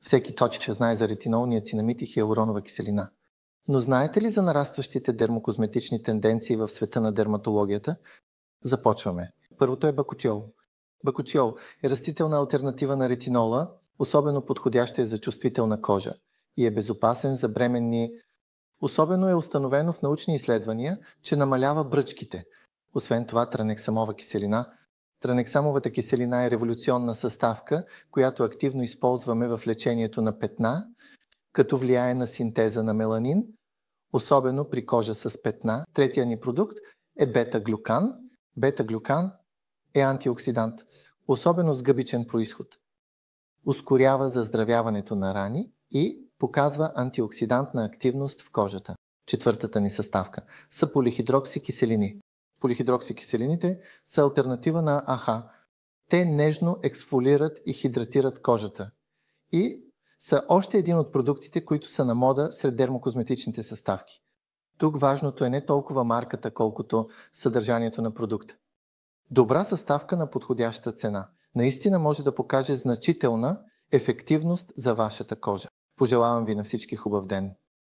Всеки точно знае за ретинол, ниацинамид и хиалуронова киселина. Но знаете ли за нарастващите дермокозметични тенденции в света на дерматологията? Започваме. Първото е бакучиол. Бакучиол е растителна алтернатива на ретинола, особено подходяща е за чувствителна кожа и е безопасен за бременни. Особено е установено в научни изследвания, че намалява бръчките. Освен това, транексамова киселина. Транексамовата киселина е революционна съставка, която активно използваме в лечението на петна, като влияе на синтеза на меланин, особено при кожа с петна. Третия ни продукт е бета-глюкан. Бета-глюкан е антиоксидант, особено с гъбичен произход. Ускорява заздравяването на рани и показва антиоксидантна активност в кожата. Четвъртата ни съставка са полихидроксикиселини. Полихидроксикиселините са алтернатива на АХ. Те нежно ексфолират и хидратират кожата. И са още един от продуктите, които са на мода сред дермокозметичните съставки. Тук важното е не толкова марката, колкото съдържанието на продукта. Добра съставка на подходяща цена наистина може да покаже значителна ефективност за вашата кожа. Пожелавам ви на всички хубав ден!